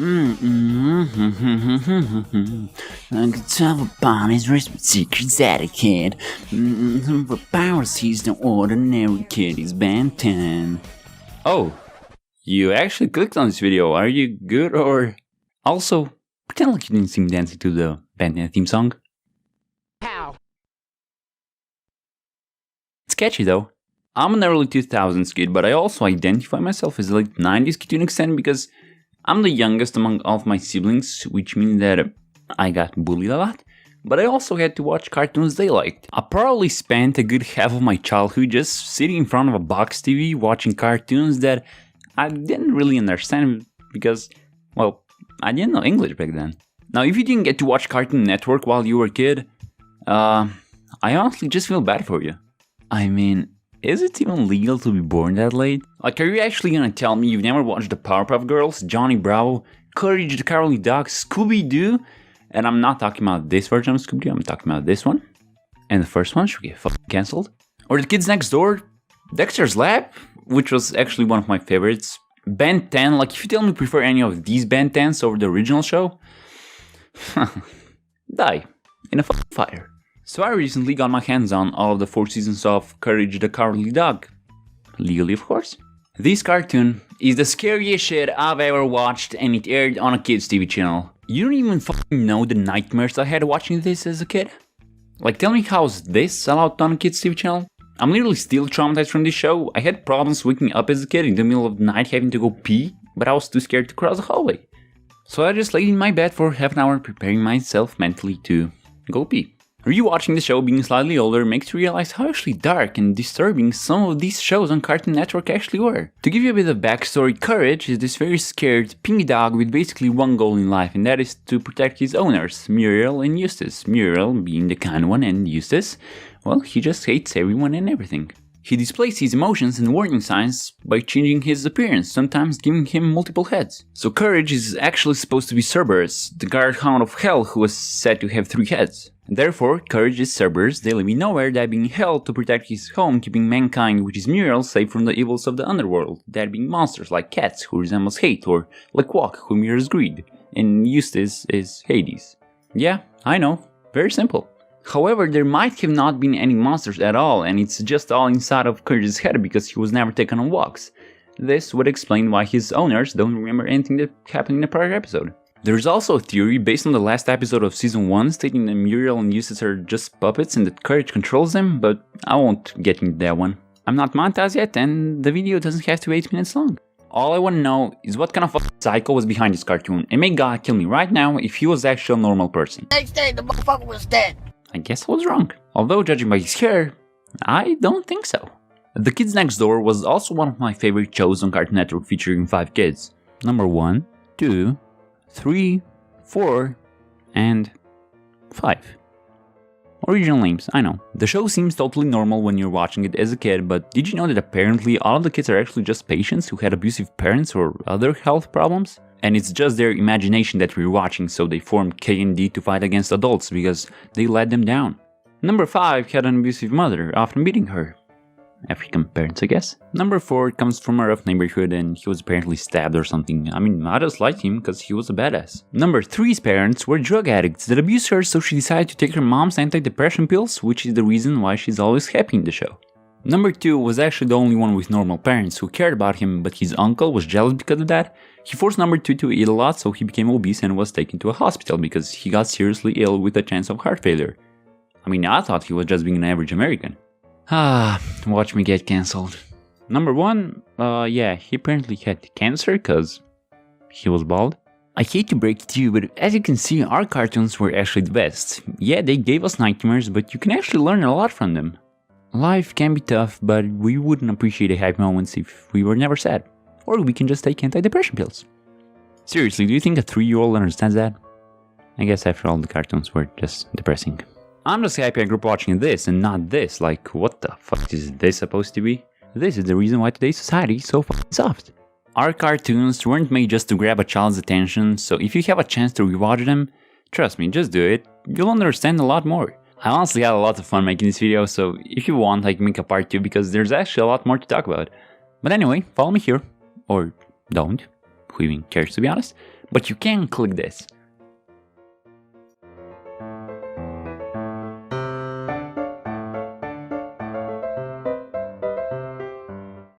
I could tell upon his wrist with secrets etiquette. For powers, he's no ordinary kid, he's Ben 10. Oh, you actually clicked on this video. Are you good or... Also, pretend like you didn't see me dancing to the Ben 10 theme song. How? It's catchy though. I'm an early 2000s kid, but I also identify myself as a late 90s kid to an extent because I'm the youngest among all of my siblings, which means that I got bullied a lot, but I also had to watch cartoons they liked. I probably spent a good half of my childhood just sitting in front of a box TV watching cartoons that I didn't really understand because, well, I didn't know English back then. Now, if you didn't get to watch Cartoon Network while you were a kid, I honestly just feel bad for you. I mean, is it even legal to be born that late? Like, are you actually gonna tell me you've never watched the Powerpuff Girls, Johnny Bravo, Courage the Cowardly Dog, Scooby-Doo? And I'm not talking about this version of Scooby-Doo, I'm talking about this one. And the first one should get fucking cancelled. Or The Kids Next Door, Dexter's Lab, which was actually one of my favorites. Ben 10, like if you tell me you prefer any of these Ben 10s over the original show, die in a fucking fire. So I recently got my hands on all of the 4 seasons of Courage the Cowardly Dog. Legally, of course. This cartoon is the scariest shit I've ever watched, and it aired on a kids TV channel. You don't even fucking know the nightmares I had watching this as a kid. Like, tell me how's this allowed on a kids TV channel? I'm literally still traumatized from this show. I had problems waking up as a kid in the middle of the night having to go pee, but I was too scared to cross the hallway. So I just laid in my bed for half an hour preparing myself mentally to go pee. Rewatching the show being slightly older makes you realize how actually dark and disturbing some of these shows on Cartoon Network actually were. To give you a bit of backstory, Courage is this very scared pink dog with basically one goal in life, and that is to protect his owners, Muriel and Eustace. Muriel being the kind one, and Eustace, well, he just hates everyone and everything. He displays his emotions and warning signs by changing his appearance, sometimes giving him multiple heads. So Courage is actually supposed to be Cerberus, the guard hound of hell who was said to have 3 heads. Therefore, Courage is Cerberus, they live in nowhere, that being hell to protect his home, keeping mankind, which is Muriel, safe from the evils of the underworld, that being monsters like cats, who resembles hate, or like Walk, who mirrors greed, and Eustace is Hades. Yeah, I know, very simple. However, there might have not been any monsters at all, and it's just all inside of Courage's head because he was never taken on walks. This would explain why his owners don't remember anything that happened in the prior episode. There's also a theory based on the last episode of season 1 stating that Muriel and Eustace are just puppets and that Courage controls them, but I won't get into that one. I'm not monetized yet and the video doesn't have to be 8 minutes long. All I want to know is what kind of a psycho was behind this cartoon, and may God kill me right now if he was actually a normal person. Next day, the motherfucker was dead. I guess I was wrong. Although judging by his hair, I don't think so. The Kids Next Door was also one of my favorite shows on Cartoon Network featuring 5 kids. Number 1, 2, 3, 4, and 5. Original names, I know. The show seems totally normal when you're watching it as a kid, but did you know that apparently all of the kids are actually just patients who had abusive parents or other health problems? And it's just their imagination that we're watching, so they formed K and D to fight against adults because they let them down. Number 5 had an abusive mother, often beating her. African parents, I guess. Number 4 comes from a rough neighborhood and he was apparently stabbed or something. I mean, I just liked him because he was a badass. Number 3's parents were drug addicts that abused her, so she decided to take her mom's antidepressant pills, which is the reason why she's always happy in the show. Number 2 was actually the only one with normal parents who cared about him, but his uncle was jealous because of that. He forced number 2 to eat a lot, so he became obese and was taken to a hospital because he got seriously ill with a chance of heart failure. I mean, I thought he was just being an average American. Watch me get cancelled. Number 1, yeah, he apparently had cancer because he was bald. I hate to break it to you, but as you can see, our cartoons were actually the best. Yeah, they gave us nightmares, but you can actually learn a lot from them. Life can be tough, but we wouldn't appreciate the happy moments if we were never sad. Or we can just take antidepressant pills. Seriously, do you think a 3-year-old understands that? I guess after all the cartoons were just depressing. I'm just happy I grew up watching this and not this, like what the fuck is this supposed to be? This is the reason why today's society is so fucking soft. Our cartoons weren't made just to grab a child's attention, so if you have a chance to rewatch them, trust me, just do it, you'll understand a lot more. I honestly had a lot of fun making this video, so if you want, I can make a part 2 because there's actually a lot more to talk about. But anyway, follow me here, or don't, who even cares to be honest. But you can click this.